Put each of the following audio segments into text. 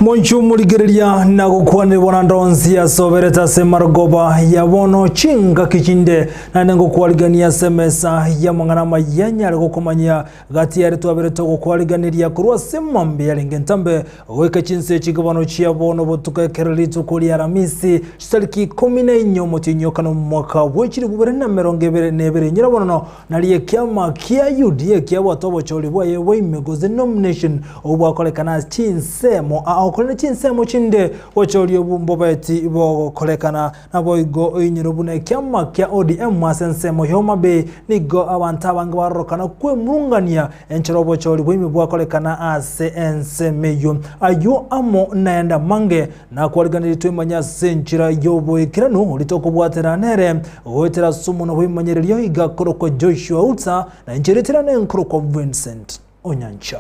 Monchu muligiriria na gukwane bonandonzi ya sobereta semarogoba ya bono chinga kichinde na nengo kwaligania semesa ya mangana mayanya gukomanya gati ya retwabere to kwaliganiria kurwa semambe ya lengentambe weka chinse chigabano chia bono botuka kerelito kuli aramisi chitaliki 14 motinyo kano mwaka wechiri bubere na merongebere nebere nyirabono naliye kyama kia UDA kia watobo cholibwa yewe imegoze nomination obwakolekana chinsemo okolene chinsemo chinde wacholio bumbobeti bo kolekana nabo igo inyirubune kyama kya ODM asensemo Homa Bay nigo abantu abangabarokana kwe mungania enchirobo choli bwimi bwakolekana asensemeyo ayo amo naenda mange na kwaliganira twimanya senchira yobo ikirano litoko bwatera nere wetera sumu no bwimanyereryo igakoroko Joshua Utsa na enchiretera nenkoroko Vincent Onyancha.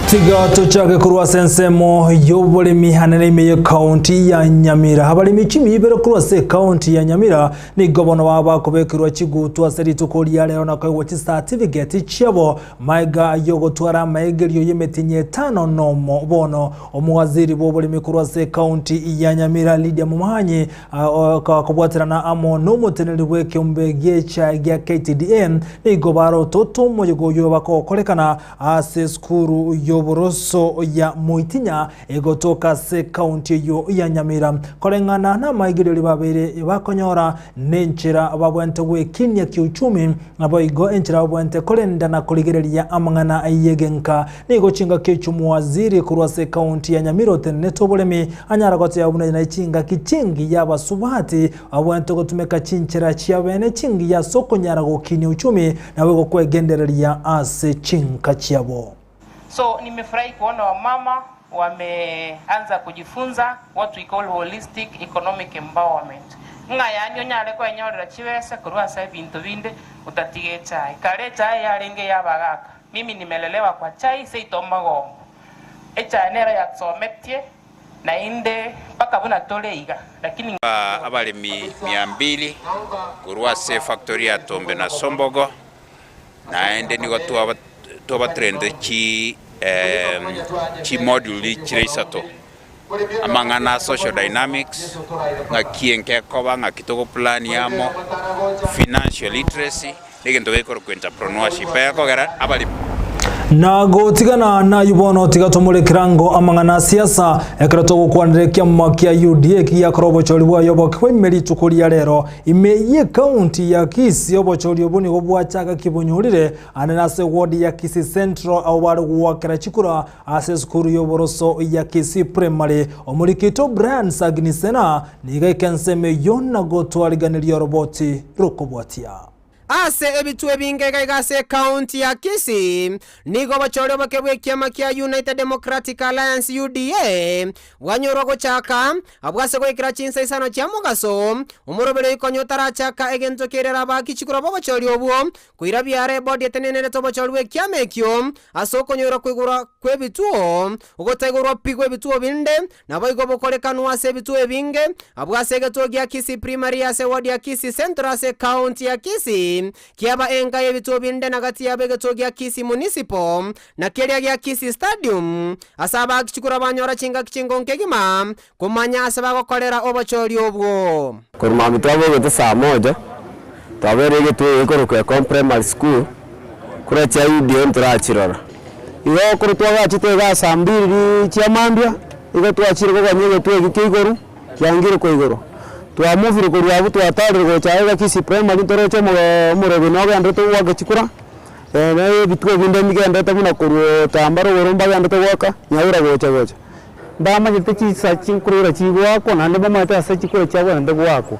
Tiga tochake kurwa sensemo yobole mihanene meye county ya Nyamira habali michimi ibere kurwa se county ya Nyamira ni governor waba kubekirwa chigutwa seri tukoli ya leo na kwa certificate chabo maiga yogo twara maigeriyo yemetinye 5 nomo bono omuwaziri bobole mikurwa se county ya Nyamira Lydia Mumanyi kwa kubwatirana amo nomo teneli weke umbege cha ya KTDM ni gobaro toto moyogo yoba kolekana ase skuru Boroso ya Moitinya egotoka se county yo ya Nyamira kolengana na maigiriro babere bakonyora nenchira babwente wekinya kiuchumi nabo igo enchira babwente kolenda na kuligereria amangana ayegenka nigo chinga kichumu waziri kurwa se county ya Nyamira teneto bolemi anyara gote ya buna na chinga kichingi ya basubati abwente gotumeka chinchira chia bene chingi ya soko nyara gokinya uchumi nawe go kwegendereria ase chinka chiabo. So nimefurahi kuona wamama wameanza kujifunza what we call holistic economic empowerment. Ngayani onyale kwa enyorera chiwese kurwasa ebintu binde utatige chai. Kale chai yarenge yabagaka. Mimi nimelelewa kwa chai seitomba gombo. Echa nera yaksometie na inde paka buna toleiga lakini abale 200 kurwase factory ya Tombe na Sombogo na ende niko tuwa trende chi module Isato amangana social dynamics nga kienke koba nga kitoko plan yamo financial literacy negento gekoro ku entrepreneurship yako gara abali nago tigana na yubono tigatomole kirango amangana siasa ekratoko kwanderekia makia UDA kia krobo cholibwa yobo kwemeri tukuli ya lero imeye county ya Kisii yobo cholibuni obwachaga kibonyolire ananase ward ya Kisii Central awari wakira chikura ase skuru yoboroso ya Kisii Primary omulikito Brian Sagnisena niga kenseme yonna gotwaliganira roboti rokobwatia ase ebitu ebingega igase county ya Kisii nigo bachore bakebwe kiama kia United Democratic Alliance UDA wanyoro gochaka abwase goikira Chinsa Isato kya mugaso umurobere ikonyotara chaka egento kerera bakichikura bachori obwo kuira byare body etenenere to bachorwe kiama ekyo asokonyora kwigura kwebituo ugotegurwa pigwe bituo binde nabo igo bokolekanu ase bituo ebinge abwase geto gya Kisii Primary ase ward ya Kisii Central ase county ya Kisii kiaba enga yebituo binde nagati ya begeto gya Kisii Municipal na keria gya Kisii Stadium asaba kichikura banyora chinga kichingo nkegima kumanya asaba gokolera obachori obwo kurma mitwabo gote saa moja tabere geto ikoro kwa primary school kura cha UDA nturachirora iyo kuru twaga chitega saa 2 chia mambia igo twachirwa kwa nyego twegi kigoro yangire ko igoro twamuvire ko rwabu twatari go chaega Kisii Primary ntoro cyo murebe no gande to waga chikura na bitwe binde migende tabuna ko tambaro woromba gande to waka nyaura gocha ndama gite chisa chinkurura chigwa ko nande bama ta sa chikura chawa nande wako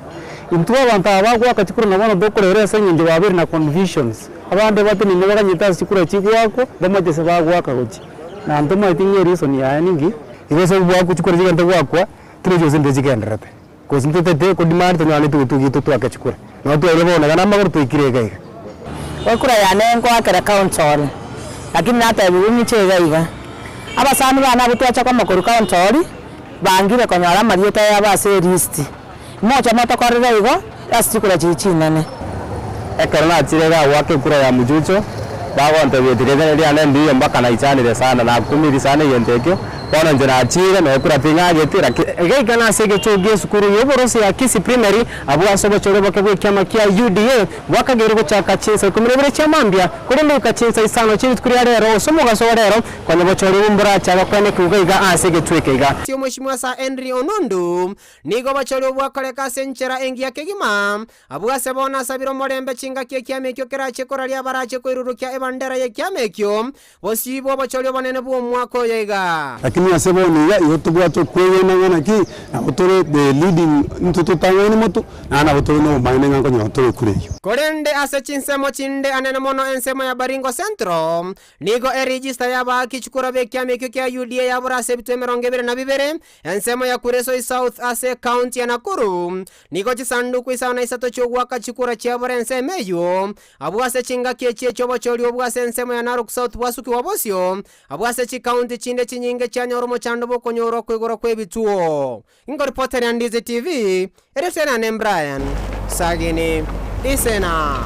intwa banta abagwa ka chikura nabana dokorera sa nyinje babiri na conditions abande bati ni nyaga nyita chikura chigwa ko bama je sabagwa ka gochi na ndoma itinye reason ya ningi iwe so bwa ku chikura chigande wako kile jose ndeje kenderate ko sintete ko demand tanyane tu akachikura no tu elebo na kana maguru tu ikirega wakura ya nengo akara council lakini hata bibi chega iga abasani bana butwacha kwa makuru county bangire konyara marieta ya base list moja mata korera igo asikura chichinane ekarna chirega wake kura ya mujucho bagonte betireze ndiane ndiyo mpaka na ichanire sana na kumiri sana yentekyo bona njira achire no kura pinga getira geikana sege choge sukuru yoborose ya Kisi primary abu asobo chore bakwe kyama kya UDA wakagere guchaka Chinsa kumirebere chamambia kuri Amayia Chinsa Isato chiri kuri rero somo gaso rero kwanye bochore umbura chaka kwene kugaiga asege twekega tio mheshimiwa sa Henry Onundu nigo bachore bwakoreka senchera engia kegima abu asebona sabiro morembe chinga kyamekyo kirache koralia barache koirurukia ebandera ye kyamekyo bosibo bachore banene bwo mwako yega lakini aseboni ya yotubwato kweye nangana ki otore the leading ntutu tangani moto na otore no maine ngango nyotore kureyo korende ase chinsemo chinde anene mono ensemo ya Baringo Centro nigo register ya baki chukura be kyamekyo kya UDA ya burase bitwe 22 ensemo ya Kuresoi South ase county ya Nakuru nigo chisanduku isaona Isato chogwaka chukura cha burense meyo abwase chinga kyeche chobo choli obwase ensemo ya Narok South bwasuki wabosio abwase chi county chinde chinyinge chanyoro chando bokonyoro kwegoro kwebituo ingo reporter ya Ndizi TV eretena ne Brian Sagini Isena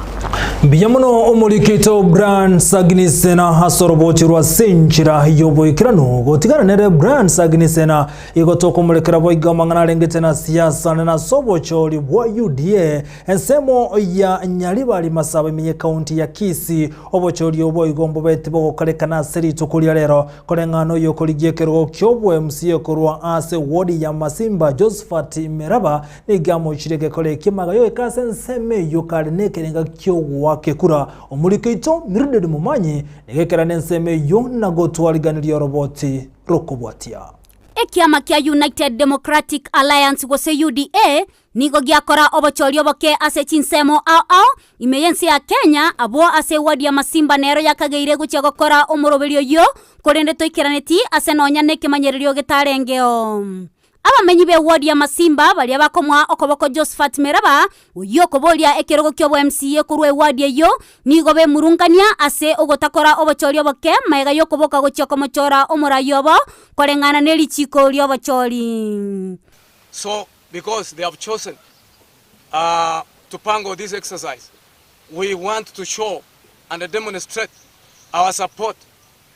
Biyamuno omurikito Brian Sagini Isena hasorobochirwa senchira yoboikirano gotigana nere Brian Sagini Isena igotoko murekera boiga mangana rengete na siasa na sobochori bwa UDA ensemo ya Nyaribali Masaba Amayia county ya Kisi obochori oboigombo bete bokarekana seri tukulia rero korengano yokorigekero kyobwe MCA korwa ase wodi ya Masimba Josephat Meraba nigamo chirege kole kimaga yo ikase nseme yokale nekerenga kyogwa kekura omurikito Mirded Mumanyi negekera nenseme yona gotwaliganira roboti rokobwatia ekiama kia United Democratic Alliance gose UDA nigo giakora obochori oboke ase chinsemo ao imeyensi ya Kenya abo ase wadi ya Masimba nero yakageire gucha gokora omoroberio yo korende toikiraneti ase nonya nekimanyererio getarengeo abamenyi be wadi ya Masimba bali abakomwa okoboko Josephat Meraba uyo kobolia ekerogo kyo MCA kurwe wadi yo nigo be murungania ase ogotakora obochori oboke maega yo koboka gochoko mochora omorayobo korengana nelichiko lyobochori. So because they have chosen to pango this exercise, we want to show and demonstrate our support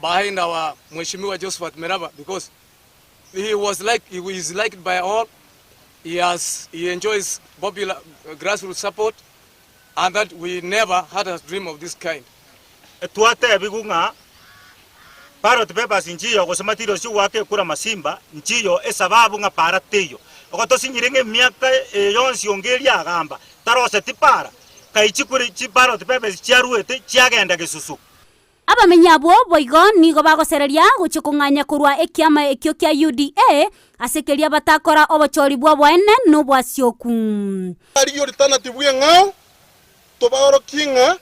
behind our Mheshimiwa Josephat Meraba because he is liked by all. He enjoys popular grassroots support, and that we never had a dream of this kind. Tuate bigunga parot papers nchiyo kosematiro si wake kura Masimba nchiyo esababu nga parateyo okoto sinyirenge miaka yonsi ongeria agamba tarose tipara kaichikuri chiparo papers chiaruete chiagenda gesusu abamenyi abo boigo nigo bagosereria guchukunganya kurwa ekiama ekyo kya UDA asekeria batakora obochori bwa bwene no bwasyoku ariyo alternative ngao tobaro kinga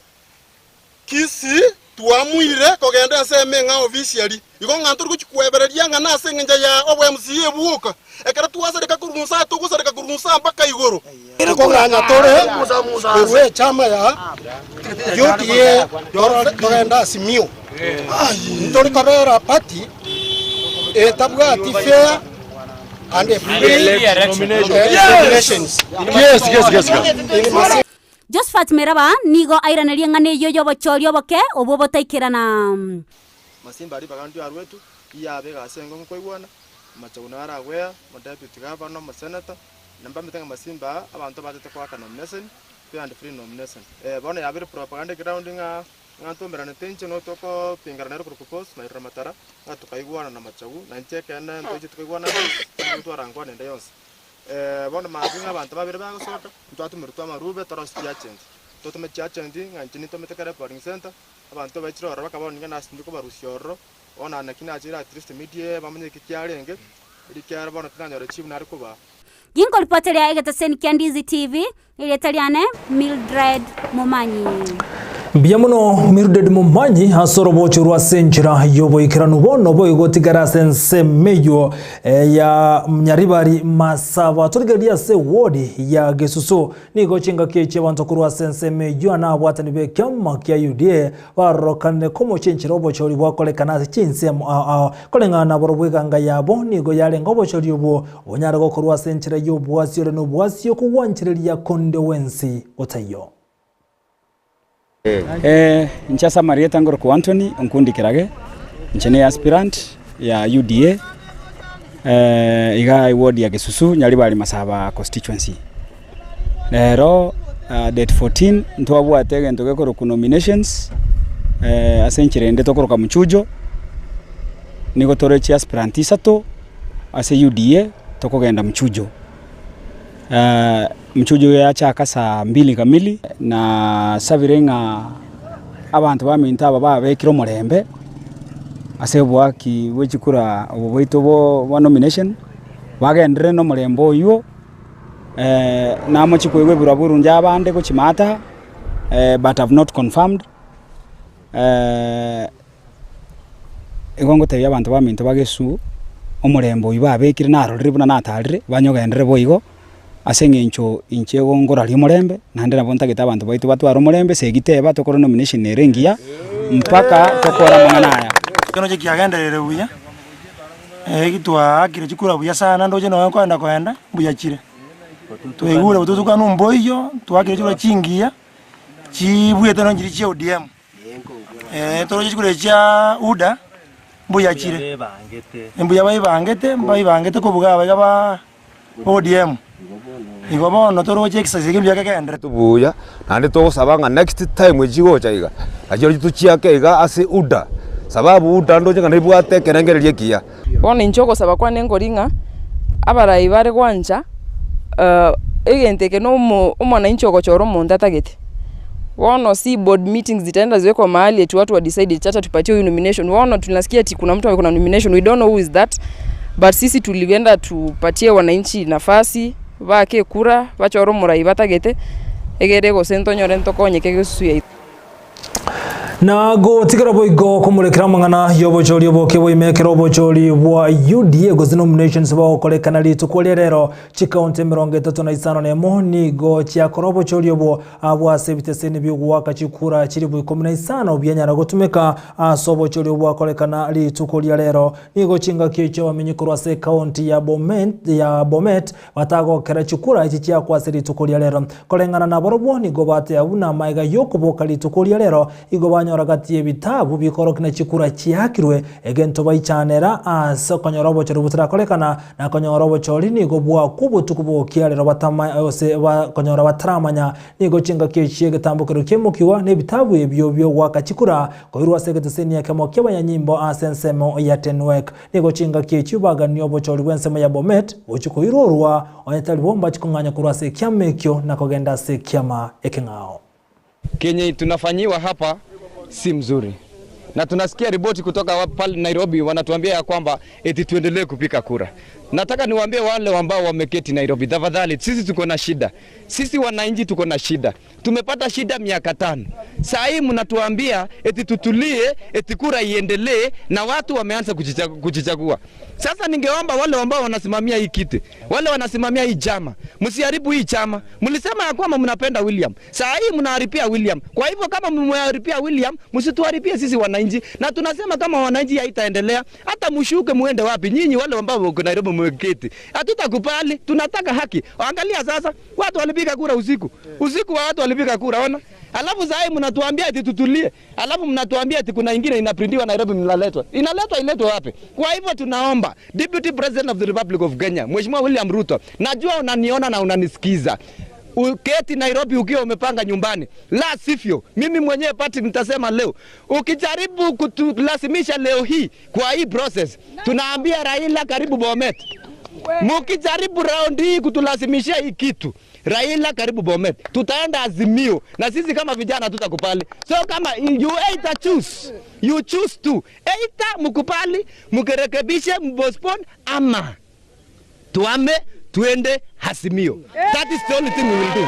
Kisi tuamuire kogenda nseme ngao officially igo nganto kuchikwebereria ngana asengenja ya obwe MCA buka ekara tuwasereka kurumusa tugusareka kurumusa mpaka igoro ire konganya tore we chama ya UDA kogenda simio ntori kabera party etabwati fair and a free elections. Yes. Josephat Meraba nigo airaneria ngane yoyo bochori oboke obo botaikirana Masimba ari bagantu arwetu iyabe gasengo nkoigwana machaguna aragwea mo deputy governor mo senator namba mitanga Masimba abantu batete kwa nomination and free nomination bona yabire propaganda grounding nganto merane tension otoko pingarana ro propose na iramatara ngatukaigwana na machagu na nchekena ntoje tukaigwana ntu arangwana nda yonse bona mazinga abantu babire bagosoka ntwatumirutwa marube torostia change totume change nganchini tometekare boarding center abantu bachiro bakabona ngana sindiko barushoro ona nakina ajira at least media bamenye kikyarenge irikyara bona tunanyoro chibu nari kuba Gingo reporter ya Ndizi TV ile Italiane Mildred Mumanyi Biamuno miruded mumanyi hasoro bochurwa senjira yobo ikiranu bono boy gotigara sense meyo ya mnyaribari masaba turigeria se wodi ya gesuso nigo chinga keche wanto kurwa sense meyo na bwatani be kyama kya UDA barokane komo chenchiro bochori bwakole kanasi chinse kolenga na borobweganga yabo nigo yale ngobo chori yobo onyara go kurwa senjira yobo wasio no bwasio kuwanchireria konde wensi otayo. Nchasa Marieta Ngoro kwa Anthony Nkundi Kirage nchene aspirant ya UDA iga ward ya Gesusu Nyaribari Masaba constituency lero date 14 ntwabu atege ntogekoro ku nominations asenchire nde tokoro ka mchujo niko torechi aspirant Isato ase UDA tokogenda mchujo mchujo ya chaka saa 2 kamili na sabirenga abantu baminta baba bekiro murembe asebwa ki wechikura oboito bo nomination bagendere no murembo yo na mochikwegwe buraburu nja abande ko chimata but have not confirmed egongo teya abantu baminta bagesu omurembo iba bekire naro ribuna natalire banyogendere boigo asengencho inchego ngora li murembe nandera bonta kita abantu baitu batwara murembe segiteba tokoro nomination nerengia mpaka tokora mwanaya kono je kiagenderere buya gitwa akire chikura buya sana ndoje no kwenda buya chire twegure bututuka numboyo twakire chikura chingia chibuye tano njiri che ODM toroje chikura cha UDA buya chire mbuya bayibangete ko buga ba ODM Igobo no toroje exercise gibya kagendre tubuya nande to sabanga next time wejigo chaiga ajoro tuchiake iga ase UDA sababu UDA ndoje kana ibwate kerengererie kia wona inchoko sabakwa nengoringa abarayi bare gwanja egenteke no umona inchoko choro monda tagete wona si board meetings zitaenda ziweko mahali eti watu wa decide chacha tupatie nomination wona tunasikia eti kuna mtu kuna nomination we don't know who is that but sisi tulienda tupatie wananchi nafasi bake kura bachoro murai batagete egere go sento nyore ntokonye kegesuye na go tigara boigo kumurekera mangana yobochori boke boimekera obochori bwa UDA go nominations ba okolekana litukole rero chikaunti 35 na moni go chia korobochori bo abwa sebiteseni byugwaka chikura chiri bu 15 byanyara gutumeka sobochori bwa okolekana litukole rero nigo chinga kicho bamenyikurwa se county ya Bomet batago kera chikura ichi chia kwa seri tukole rero kolengana na borobwo nigo bate abuna maiga yokuboka litukole rero igo ragati ebitabu bikorokina chikura chiakirwe egento baichanera sokonyorobo chori butarakolekana na konyorobo chori nigo bwa kubutukubo kialero batama ose konyora bataramanya nigo chinga kichiege tambukiro kemukiwa nebitabu ebyo byo wakachikura koirwa segeteseni yakemo kebanyanyimbo asensemo ya tenwek nigo chinga kichibaga nyobo chori bwensemo ya Bomet ochikoirorwa onetali bomba chikunganya kurwase kyamekyo na kogenda se kyama ekengao Kenya tunafanyiwa hapa si mzuri. Na tunasikia ripoti kutoka pale Nairobi wanatuambia ya kwamba eti tuendelee kupika kura. Nataka niwaambie wale ambao wameketi Nairobi, tafadhali sisi tuko na shida. Sisi wananchi tuko na shida. Tumepata shida miaka 5. Sasa hii mnatuambia eti tutulie, eti kura iendelee na watu wameanza kujichagua. Sasa ningeomba wale ambao wanasimamia hii kiti, wale wanasimamia hii chama, msiharibu hii chama. Mlisema ya kwamba mnapenda William. Sasa hii mnaharibia William. Kwa hivyo kama mmeharibia William, msituharibie sisi wananchi. Na tunasema kama wananchi haitaendelea, hata mshuke muende wapi? Nyinyi wale ambao wako Nairobi mweketi. Hatutakubali, tunataka haki. Angalia sasa, watu walipiga kura usiku. Usiku watu walipiga kura, ona. Alafu sasa mnatuambia eti tutulie. Alafu mnatuambia eti kuna nyingine inaprintiwa Nairobi mnaletwa. Iletwe wapi? Kwa hivyo tunaomba Deputy President of the Republic of Kenya, Mheshimiwa William Ruto, najua unaniona na unanisikiza. Uketi Nairobi ukiwa umepanga nyumbani. La sivyo, mimi mwenyewe pati nitasema leo. Ukijaribu kutulazimisha leo hii kwa hii process, tunaambia Raila karibu Bomet. Mukijaribu round hii kutulazimisha hii kitu, Raila karibu Bomet. Tutaenda Azimio na sisi kama vijana tutakubali. So kama you either choose, you choose to either mkubali, mkerekebishe, mbostpone ama tuame tuende Azimio. That is the only thing we will do.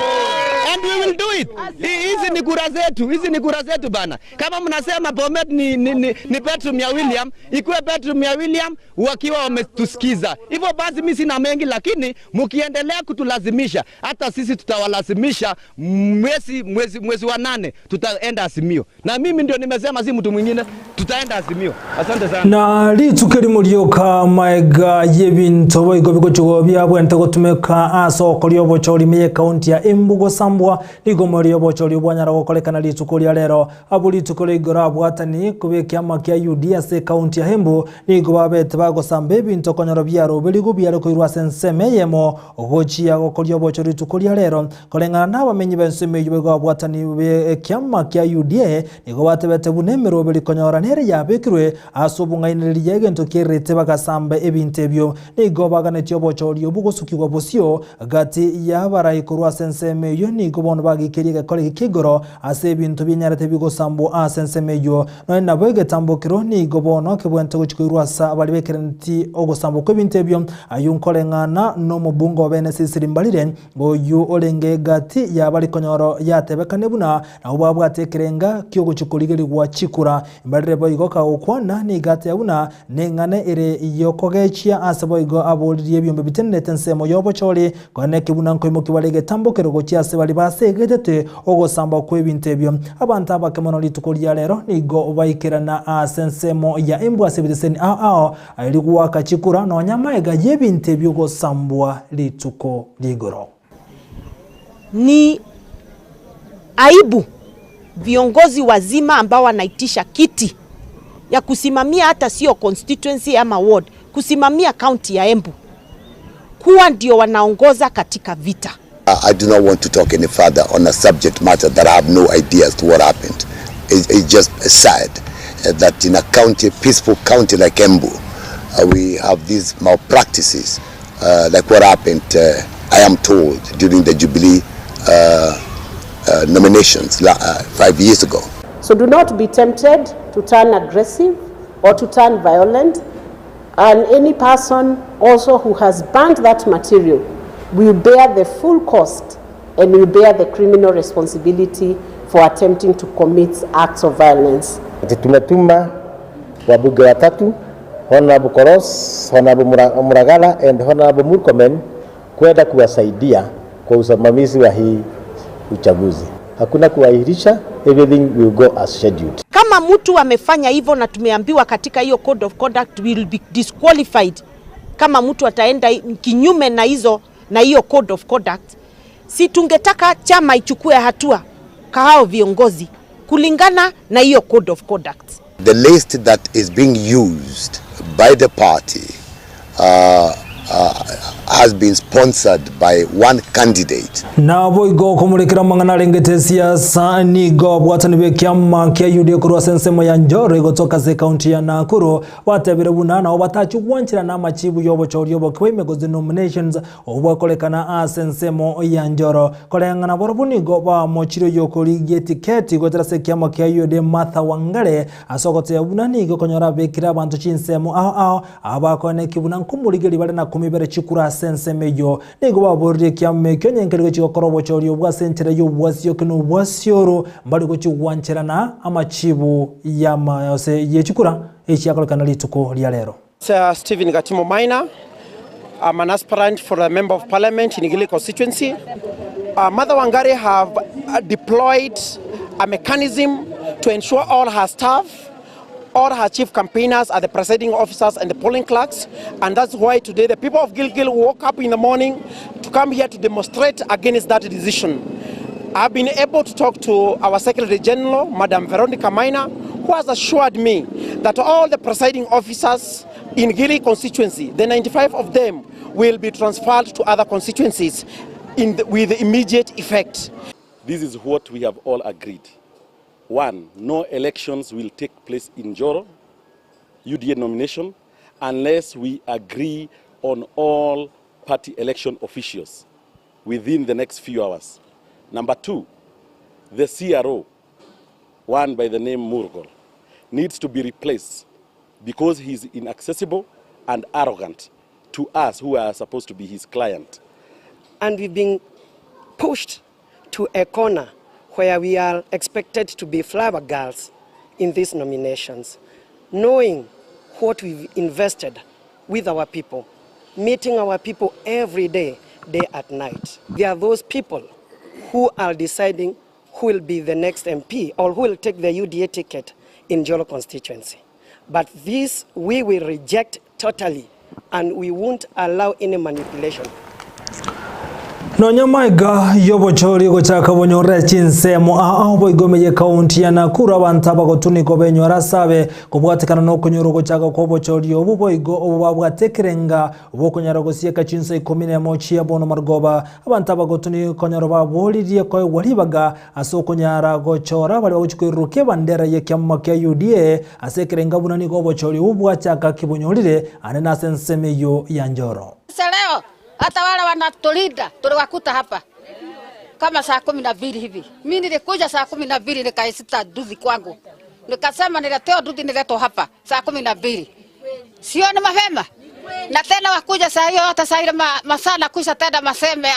And we will do it. Hizi ni kura zetu bana. Kama mnasema Bomet ni bedroom ya William, ikuwe bedroom ya William wakiwa wametusikiza. Hivyo basi mimi sina mengi, lakini mkiendelea kutulazimisha, hata sisi tutawalazimisha. Mwezi wa 8 tutaenda Azimio. Na mimi ndio nimesema, si mtu mwingine, tutaenda Azimio. Asante sana. Na litukeri mulioka maega yebinto boigo bikochugo byabwente gotumeka asoko lyobochori meye county ya Embu Sambwa ligomo lyobochori bwanyara gokolekana lituko lya lero abuli tukole igora bwatani kubekia makia UDS county ya Embu ligo babete bagosambe binto konyoro byaro beligo byaro koirwa senseme yemo ogochia gokolyo bochori tuko lya lero kolengana n'abamenyi benseme yubego bwatani be kiama kia UDA ligo batebete bunemero beli konyora nere yabekirwe asobungainirije egento kerete bagasambe ebintebyo ligo bagane tyobochori obugosukirwa bosio gati yabarayi kurwa senseme yo nigo bono bagikeriye kole kigoro ase ebintu binyarete bigosambo asenseme yo no nabo egetambukiro nigo bono kebwente gochikirwa sa abali bekerenti ogosambo kwebintebyo ayunkolengana no mubungo bene sisirimbalire boyu olenge gati yabali konyoro yatebekane buna na ubabwatekerenga kyogochikoligerwa chikura imbalire boyigo kaokwana ni gati yabuna nengane ere yokogechia ase boyigo abolirie byombe bitenete nsemo yobochori kone kibuna nkoimo kibalege tambukiro gochiase bali basegetete ogosamba kwebintebyo abantu abakemono litukolia lero nigo baikirana asensemo ya Embu asebiteseni alikuwa kachikura no nyamaega yebintebyo gosambwa lituko ligoro. Ni aibu viongozi wazima ambao wanaitisha kiti ya kusimamia hata sio constituency ama ward, kusimamia county ya Embu, kuwa ndio wanaongoza katika vita. I do not want to talk any further on a subject matter that I have no idea as to what happened. It's just sad that in a county, peaceful county like Embu, we have these malpractices like what happened, I am told, during the Jubilee nominations 5 years ago. So do not be tempted to turn aggressive or to turn violent, and any person also who has burned that material will bear the full cost and will bear the criminal responsibility for attempting to commit acts of violence. Tumetuma wabunge watatu, Honorable Koros, Honorable Muragala and Honorable Murkomen kwenda kuwasaidia kwa usimamizi wa hii uchaguzi. Hakuna kuahirisha, everything will go as scheduled. Kama mtu amefanya hivyo na tumeambiwa katika hiyo code of conduct will be disqualified, kama mtu ataenda kinyume na hiyo code of conduct, si tungetaka chama ichukue hatua kwa hao viongozi kulingana na hiyo code of conduct. The list that is being used by the party has been sponsored by one candidate. Na boigo kumulikira mangana lengete siasa nigo bwatani be kiama kia UDA kurwa sensemo ya Njoro gotoka se county ya Nakuru watebire bunana obatachu gwanchira na machibu yobochori obokwe megozi nominations obakolekana asensemo ya Njoro kolengana borobuni go ba mochiro yokoligie tiketi gotera se kiama kia UDA Martha Wangare asogote bunani go konyora bekira abantu chinsemo abakone kibuna nkumuligeri bale na kumibere chikura sensemeyo nigo baborire kiame kyo nyenkerego chikokorobo chori obwa sentere yo bwasyo kino bwasyoro mbali go chigwancherana amachibu ya mayose yechikura echiakolekana lituko lya lero. Stephen Gatimo Minor. I'm an aspirant for a member of parliament in Ngili constituency. Mother Wangari have deployed a mechanism to ensure all her staff, all her chief campaigners are the presiding officers and the polling clerks, and that's why today the people of Gilgil woke up in the morning to come here to demonstrate against that decision. I've been able to talk to our Secretary General, Madam Veronica Minor, who has assured me that all the presiding officers in Gili constituency, the 95 of them, will be transferred to other constituencies with immediate effect. This is what we have all agreed. One, no elections will take place in Njoro, UDA nomination, unless we agree on all party election officials within the next few hours. Number two, the CRO, one by the name Murgol, needs to be replaced because he's inaccessible and arrogant to us who are supposed to be his client. And we've been pushed to a corner where we are expected to be flower girls in these nominations, knowing what we've invested with our people, meeting our people every day, day and night. There are those people who are deciding who will be the next MP or who will take the UDA ticket in Jolo constituency. But this we will reject totally, and we won't allow any manipulation. Nonyamaiga yobochori gochaka bonyore chinsemo aho igomeye county ya Nakuru abantu abagotuniko benyora sabe kubwatekana no kunyoro gochaka kobochori obuboigo obubabwatekerenga obokonyara gosieka chinsa 11 ya bono margoba abantu abagotuni konyoro babolirie ko walibaga asokonyara gochora bali baguchikwiruke bandera ye kyamma kya UDA asekerenga bunani gobochori obwachaka kibonyorire anena sensemeyo ya Njoro. Leo hata wale wanatulinda tuliwakuta hapa kama saa 12 hivi. Mimi nilikuja saa 12 nikaisita Ndizi kwangu. Nikasema nileteo Ndizi nileto hapa saa 12. Sio ni mapema. Na tena wakuja saa hiyo hata saa ile masana kuisha tena maseme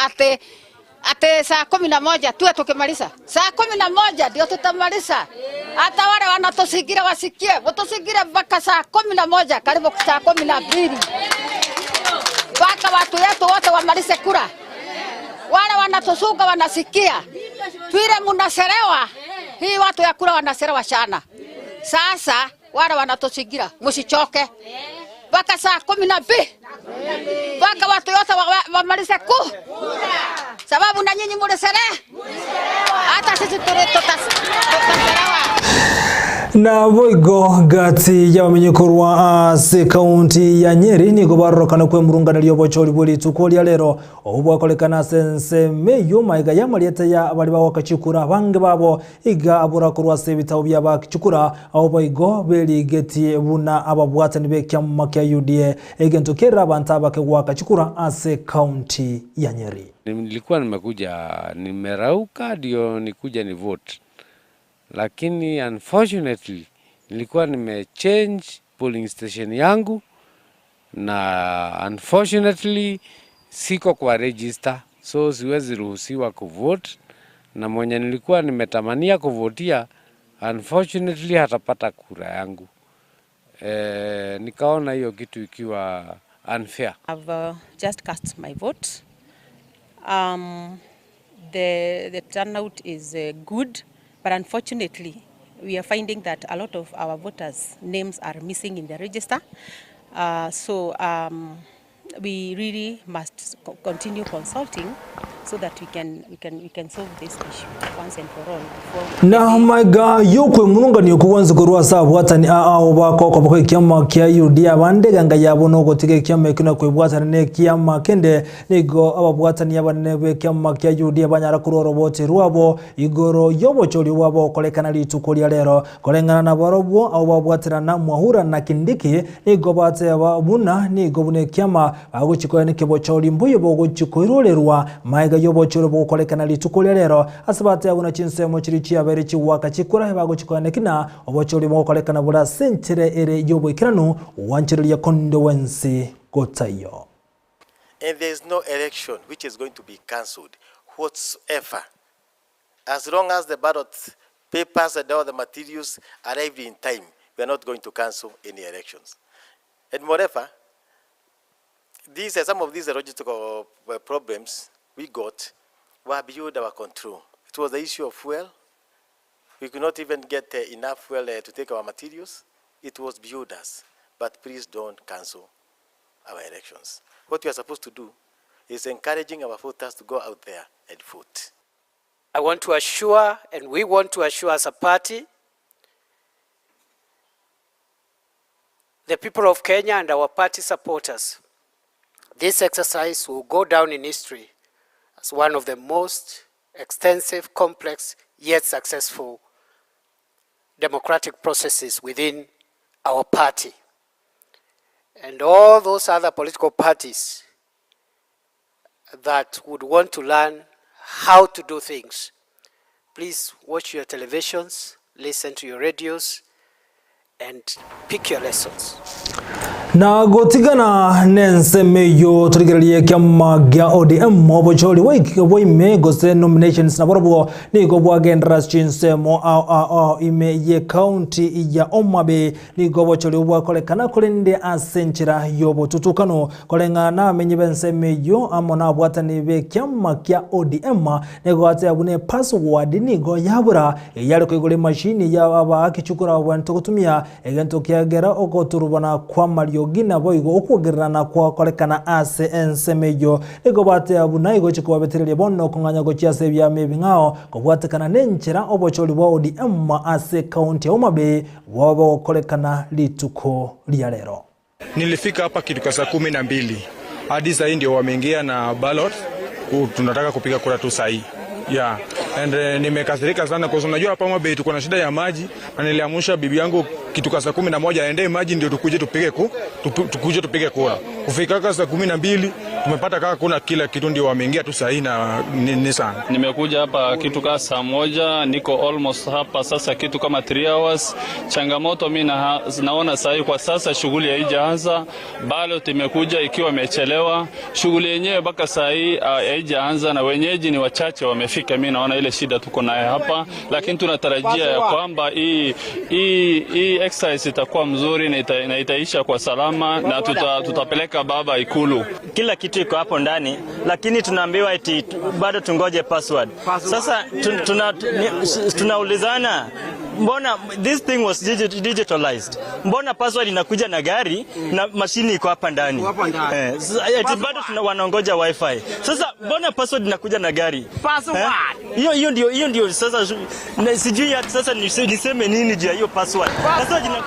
ate saa 11 tuwe tukimaliza. Saa 11 ndio tutamaliza. Hata wale wanatusigira wasikie, watusigira mpaka saa 11 karibu saa 12. Baka watu yetu wote wamalize kura. Wale wanatusuga wanasikia. Vile mnaserewa. Hii watu ya kura wanaserewa sana. Sasa wale wanatusigira msichoke. Baka saa 12. Baka watu yote wamalize kura. Sababu na nyinyi mlisere. Hata sisi tutaserewa. Na boigo gati y'abamenyekorwa ase county ya Nyeri ni gobarokana kwe murungana lyobochori buli tukolia lero obwakolekana sense meyo maiga yamalieta ya bali bawakachikura bange babo iga abura kurwa se bitabo byabakicukura aho boigo beli geti buna ababwatani bekyamma kya UDA egento kera abantu abakewakachikura ase county ya Nyeri. Nilikuwa nimekuja nimerauka ndio nikuja ni vote. Lakini unfortunately nilikuwa nimechange polling station yangu na unfortunately siko kwa register, so siwezi ruhusiwa kuvote, na mwenye nilikuwa nimetamania kuvotia unfortunately hatapata kura yangu. Nikaona hiyo kitu ikiwa unfair. I've just cast my vote. The turnout is good. But unfortunately, we are finding that a lot of our voters' names are missing in the register. So we really must continue consulting so that we can solve this issue once and for all. Na maiga yokwe mununga ni okuwanza kurwa sabwatani aao bakoko bakwe kyama kya UDA bande ganga yabono gotike kyama kina kwebwatana ne kyama kende nigo ababwatani yabanebe kyama kya UDA banyara kuroro bote ruabo igoro yobochori wabo kolekana litukolia lero kolengana na barobwo abo babwatira na mwahura na kindiki nigo bate abuna nigo bune kyama aguchikoyane kebochori mbuyo boguchikoirorerwa maiga yobochori bokolekana litukolia lero asabate abuna chinsemo chirichi abere chiwaka chikura baguchikoyane kina obochori bokolekana bura sentere ere yoboikiranu wanchiriya kondowensi gotayo. And there is no election which is going to be cancelled whatsoever, as long as the ballot papers and all the materials arrived in time. We are not going to cancel any elections. And moreover, some of these logistical problems we got were beyond our control. It was the issue of fuel. We could not even get enough fuel to take our materials. It was beyond us. But please don't cancel our elections. What we are supposed to do is encouraging our voters to go out there and vote. I want to assure, and we want to assure as a party, the people of Kenya and our party supporters, this exercise will go down in history as one of the most extensive, complex, yet successful democratic processes within our party. And all those other political parties that would want to learn how to do things, please watch your televisions, listen to your radios, and pick your lessons. Na gotigana nensemeyo turigererie kiama gya ODM obochori waime gose nominations na borobo nigo bwagendera chinsemo ime ye county ya Omabe nigo bochori bwakolekana kulende asenchira yobo tutukano kolenga na amenye bensemeyo amona bwatani be kiama gya ODM nigo ate abune password nigo yabura yali kwigole machine ya aba akichukura abantu kutumia egento kyagera ogoturubana kwa Mario Gina boigo okwogerana kwa kolekana ase ensemeyo ego bate abuna igo chiko beterere bonno konganya go chiase bya mebingao ko bwatekana nenchera obocholi bwa ODM ase county ya Omabe wabo kolekana lituko lya lero. Nilifika hapa kitu saa 12 hadi sasa ndio wameingia na ballot tunataka kupiga kura tu sasa. Yeah, and nimekasirika sana kwa sababu unajua hapa Omabe tuko na shida ya maji na niliamsha bibi yangu kitu saa 11 aende maji ndio tukuje tupige kura. Kufika saa 12 tumepata kaka kuna kila kitu ndio wameingia tu sahi na ni sana. Nimekuja hapa kitu kama saa 1 niko almost hapa sasa kitu kama 3 hours. Changamoto mimi naona sahi kwa sasa shughuli haijaanza. Bado tumekuja ikiwa imechelewa. Shughuli yenyewe mpaka sahi haijaanza na wenyeji ni wachache wamefika. Mimi naona ile shida tuko nayo hapa lakini tunatarajia ya kwamba hii exercise itakuwa mzuri na itaisha kwa salama na tutapeleka baba Ikulu. Kila kitu iko hapo ndani lakini tunaambiwa eti bado tungoje password. Sasa tunaulizana mbona this thing was digitalized? Mbona password inakuja na gari na mashini iko hapa ndani? Eti bado wanaongoja wifi. Sasa mbona password inakuja na gari? Password. Hiyo ndio sasa sijui sasa niseme nini juu ya hiyo password.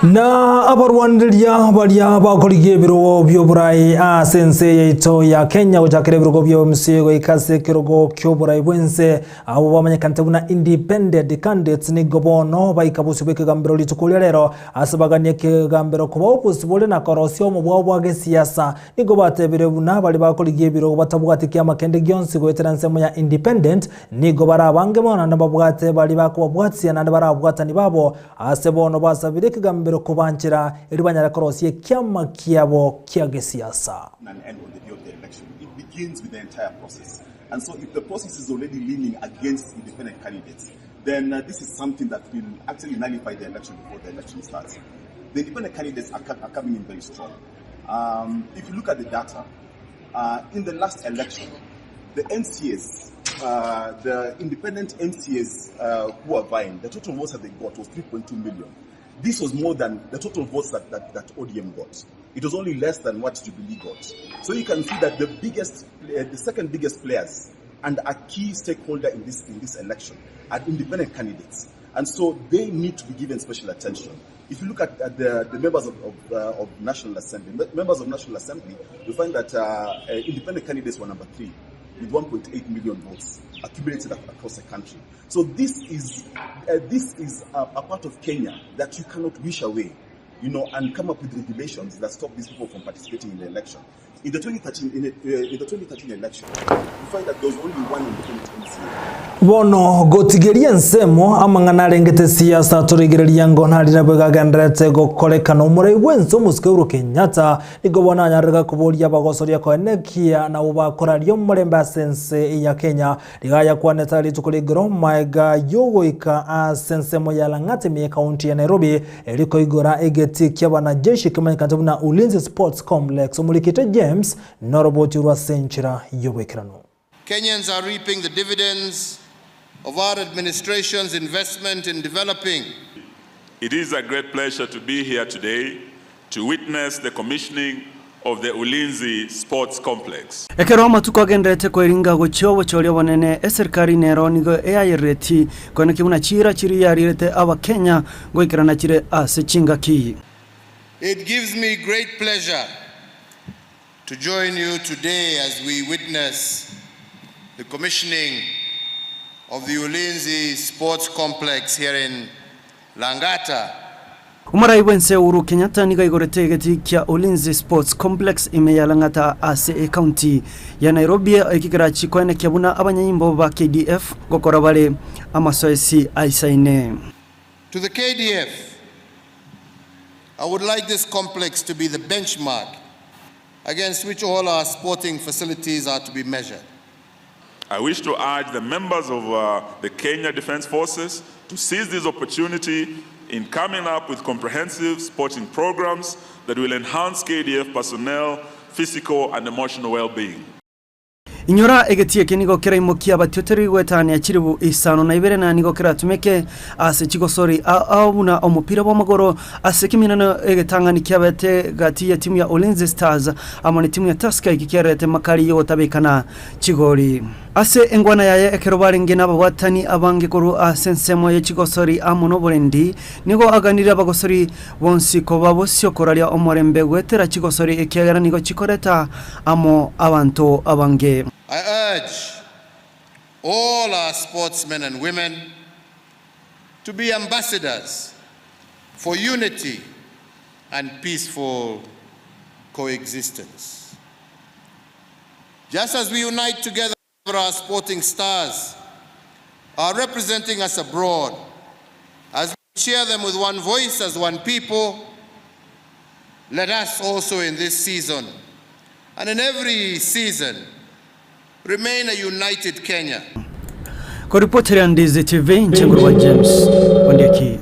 Na abarwandiria baria bakoligie biro byoburai sense yaito ya Kenya gojakire biro byo msigo ikase kirogo kyoburai bwense abo bamanyakante buna independent candidates ni gobono baikabusi bekegambiro litukulia lero asabaganye kegambiro kuba opusibole na korosio mu bwa siasa nigo batebire buna bali bakoligie biro batabugati ya makende gyonsi goeteranse mu ya independent nigo barabange mona nababwate bali bakubwatsia na barabwata ni babo asebono basabire kegambiro kubanchira eribanyara korosie kiama kiabo kiage siasa. It begins with the entire process. And so if the process is already leaning against independent candidates, then this is something that will actually nullify the election before the election starts. The independent candidates are coming in very strong. If you look at the data, in the last election, the MCAs, the independent MCAs who are vying, the total votes that they got was 3.2 million. This was more than the total votes that ODM got. It was only less than what Jubilee got. So you can see that the second biggest players and a key stakeholder in this election are independent candidates. And so they need to be given special attention. If you look at the members of National Assembly, you find that independent candidates were number 3 with 1.8 million votes accumulated across the country. So this is a part of Kenya that you cannot wish away, and come up with regulations that stop these people from participating in the election. In the 2013 election, you find that there was only one independent MCA. Bono gotigeria nsemo amangana rengete siasa turigereria ngona rirabega gandrete gokolekana umurai wenso muskuru Kenyatta igobona nyarega kuboria bagosoria ko enekia na ubakora ryo muremba sense ya Kenya rigaya kwaneta litukuligro maiga yogoika sense moya Lang'ata me county ya Nairobi eliko igora egeti kyabana jeshi kimanyikante buna Ulinzi Sports Complex umulikite James noroboti rwa senchira yobekirano. Kenyans are reaping the dividends of our administration's investment in developing. It is a great pleasure to be here today to witness the commissioning of the Ulinzi Sports Complex. Ekeroma tukogendete kweringa gochobo cholyo bonene eserikari nero nigo eyayireti kone kimuna chira chiri yarirete aba Kenya goikirana chire asechinga ki. It gives me great pleasure to join you today as we witness the commissioning of the Ulinzi Sports Complex here in Lang'ata. Umarai wense Uhuru Kenyatta niga igorete geti kia Ulinzi Sports Complex imeya Lang'ata ase county ya Nairobi ikigarachi kwene kiabuna abanyimbo ba KDF gokora bale amasoesi aisaine. To the KDF, I would like this complex to be the benchmark against which all our sporting facilities are to be measured. I wish to urge the members of the Kenya Defence Forces to seize this opportunity in coming up with comprehensive sporting programs that will enhance KDF personnel physical and emotional well-being. Inyora egetie kenigo kera imokia batioteri gwetania chiribu isano na ibere na nigo kera tumeke ase chigosori abuna omupira w'amagoro ase kiminano egetangani kyabete gati ya timu ya Ulinzi Stars amone timu ya Tusker ikikerete makari yo tabekana chigori ase engwana yaye ekerobari ngena babwatani abange koru asensemo ya chigosori amuno borendi nigo aganira bagosori bonsi ko babosyo koralia omorembe gwetera chigosori ekiagera nigo chikoreta amo abanto abange. I urge all our sportsmen and women to be ambassadors for unity and peaceful coexistence. Just as we unite together, our sporting stars are representing us abroad, as we cheer them with one voice as one people, let us also in this season and in every season remain a united Kenya. Kwa ripoti ya Ndizi TV, Nchenguru wa James Wandiaki.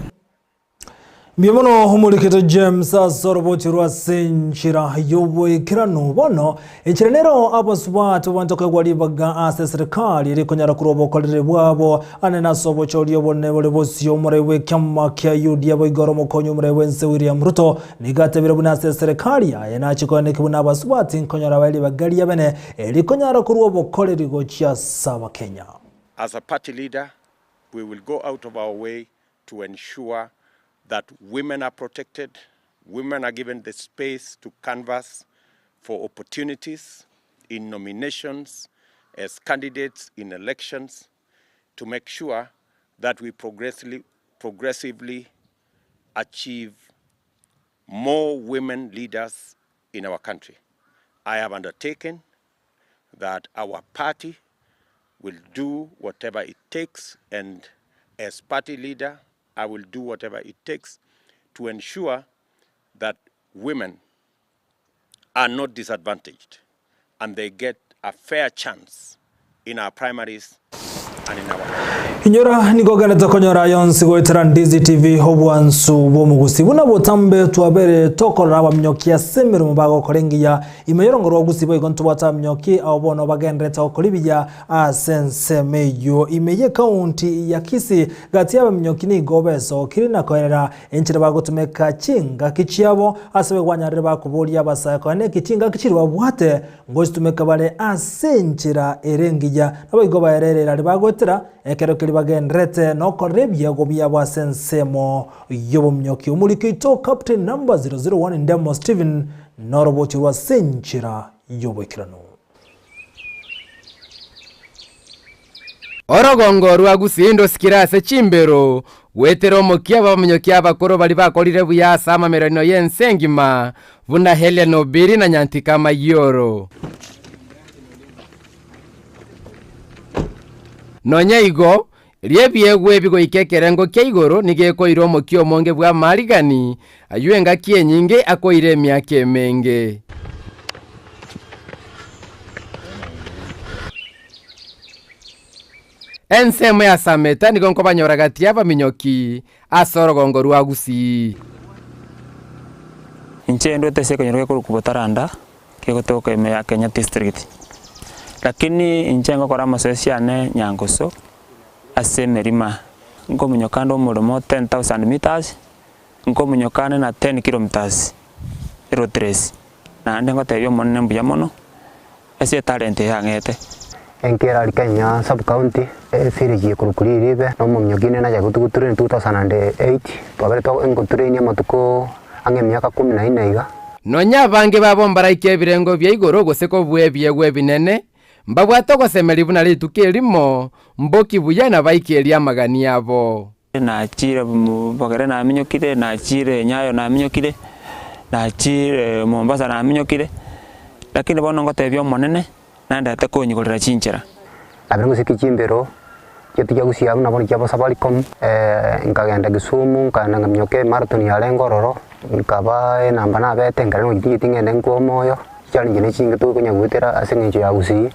Miomono humulikita James Soroboti Senchira Yowe Kirano Bono Echirenero Aboswatu Wantoke Walibaga ase serikali Rikonyara kurobo kolere wabo Anena sobo choli obone Volebosio Morewe Kyama Kia Yudia Boigoromo Konyo Morewe Nse William Ruto Nigate Virabuna ase serikali Ayena chikone kibuna Aboswati Nkonyara Walibagali Yabene Rikonyara kurobo kolere Gochia Sawa Kenya. As a party leader, we will go out of our way to ensure that women are protected, women are given the space to canvass for opportunities in nominations, as candidates in elections, to make sure that we progressively achieve more women leaders in our country. I have undertaken that our party will do whatever it takes, and as party leader, I will do whatever it takes to ensure that women are not disadvantaged and they get a fair chance in our primaries and in our Inyora nigogana takonyora yonsi goitera Ndizi TV hobwansu bomugusi buna botambe tuabere tokora abamnyokia semero mubago korengiya imeyorongoro ogusibo igontu batamnyoki abono bagendreta okolibya asensemeyo imeye county ya Kisii gati abamnyoki ni gobeso kirina koerera enchire bagotumeka chinga kichiabo asebe gwanyarire bakubolia basako ne kichinga kichiri babwate ngozitumeka bale asenchira erengiya nabayigoba ererera libagotera ekero bagendrete no korebya gobya bwasensemo yobumnyoki umulikito captain number 001 Ndemo Steven noroboti wa senchira yobwekirano Orogongo rwa gusindo sikirase chimbero wetero mokia bamnyoki abakoro bali bakolire buya sama merino yensengima buna Heleno Biri na Nyantika Mayoro Nonyaigo Riebiegwe bigo ikekerengo keigoro nigekoiro mokio monge bwa marigani ayuenga kienyinge akoire myake menge Ensemo ya sameta nigonko banyoragati aba minyoki asorogongo rwa Gusii Nchendo tese konyoroke kubotaranda kegotoka ya Kenya district lakini nchengo kora masesiane nyangoso ase merima ngo munyokando murumo 10,000 meters ngo munyokane na 10 kilometers road race na ndengo tebyo monne mbuya mono ase talent yangete enkera Kenya sub county siriji kurukuriribe no munyogine na yagutuguture 2008 twabere to engotureni amatuko ange myaka 14 iga nonya bange babombara ikebirengo bya igoro goseko bwebye binene mbabwato gosemeri buna litukirimo mboki buyana baikeria magani yabo na chire bogere na minyokire na chire Nyayo na minyokire na chire Mombasa na minyokire lakini bono ngotebyo monene nanda takonyikolera chinchera abirungu sikichimbero yetija gusiabu na bono cyabo Safaricom nkagenda Kisumu kana ngamnyoke marathon ya Lengororo kaba namba na betengera no gitinge ndenko moyo challenge ne chinga tu kunya gutera asengenjo ya usi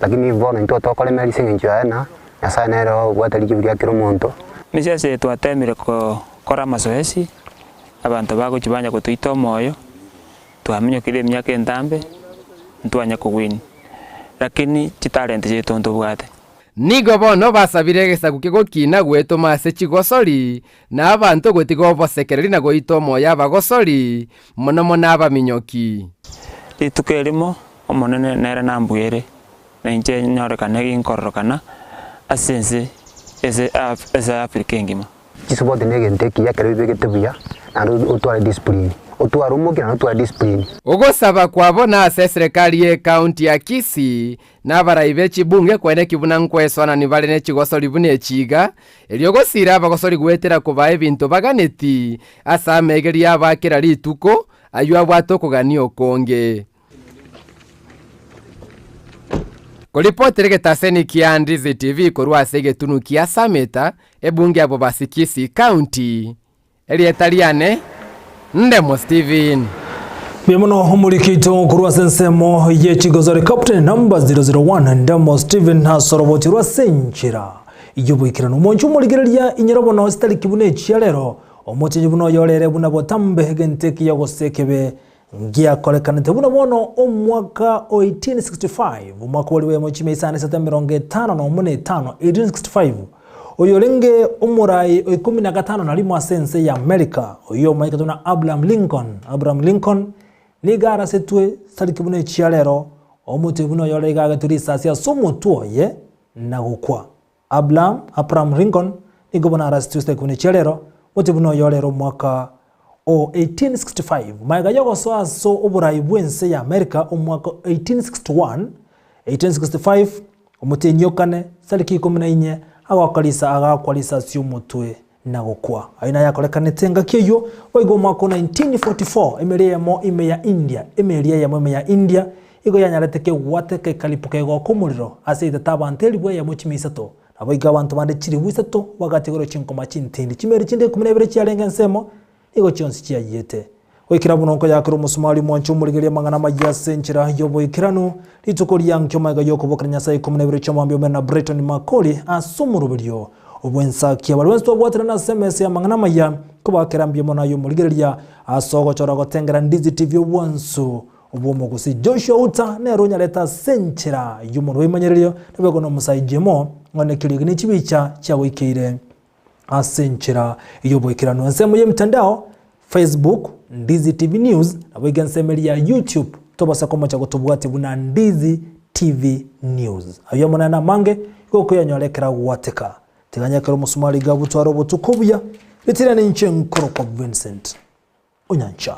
lakini bono into tokole meri sengenjo yana asa nero gwatari kibya kiro monto misese twatemire ko kora mazoezi abantu bago kibanya kutuita moyo twamenyo kile myaka entambe ntwanya kuwini lakini chitalent chetu ntubwate nigo bono basabire gesagu kigokina gwetuma ase chigosori na abantu gotigo bosekereri na goito moya bagosori mono abaminyoki itukelimo omonene nere nambwere na inche nyorekana ginkororokana asense ese Afrika ngima chisubode negente kiya kare bigete buya na utware discipline utware umugira na utware discipline ogosaba kwabona ase serikali ye county ya Kisii na baraibe chibunge kwene kibuna nkweswana ni bale ne chigosori bune chiga eliogosira abagosori gwetera kubaye bintu baganeti asa megeri abakira lituko aywa bwato kuganio konge Kolipotele getaseni kia Ndizi TV korwa sege tunu kia Sameta ebunge abo basikisi county elietaliane Ndemo Steven Biamono humurikito kurwa sensemo ye chigozori captain number 001 Ndemo Steven hasoroboti rwa senchira iyubukirano umonju muligereria inyerobono stali kibune chialero omoche buno yorere buna botambe genteki yagosekebe ngia kolekanete buno bono omwaka 1865 umwaka waliwe mochime isane September 1865 oyolenge umurai 15 na limo sense ya America oyo maika tuna Abraham Lincoln ni gara setwe salikibune chialero omote buno yorega gaturi sasia somutuo ye na gukwa Abraham Lincoln ni gobona arastwe salikibune chialero mote buno yorero mwaka 1865 maiga yogo so oburai bwense ya America omwaka 1865 omote nyokane saliki 14 agakwalisa sio mutwe na gukwa aina yakolekanete ngakyeyo oigo mwaka 1944 emeria ya India igo yanyareteke wateke kalipuke go kumuriro aseita tabanteli bwe ya mochimi isato aboiga abantu bande chiri wisato wagategoro chinkoma chintindi chimeri chinde 12 chialenga nsemo igo chionsi chiayete wekira bunonko yakiro musumali mwanchu muligeria mangana majya senchira yobo ikiranu litukori yankyo maiga yoko bokranya sai 12 chomambyo mena Breton Makoli asumurubirio obwensa kia balwensto bwatira na SMS ya mangana maya kuba kirambye mona yo muligeria asogo chora gotengera Ndizi TV obwansu obwomo kusi Joshua Uta ne ronya leta senchira yumuru imanyererio nabego no musayijemo ngone kiligini chibicha cha wikire asenchira yobo ikiranu nsemo ye mtandao Facebook Ndizi TV News na wega nsemeli ya YouTube tobasa komo cha kutubwati buna Ndizi TV News ayo mona na mange koko yanyorekera wateka teganya kero musumali gabuto arobo tukubuya litira ni nche nkoro kwa Vincent Onyancha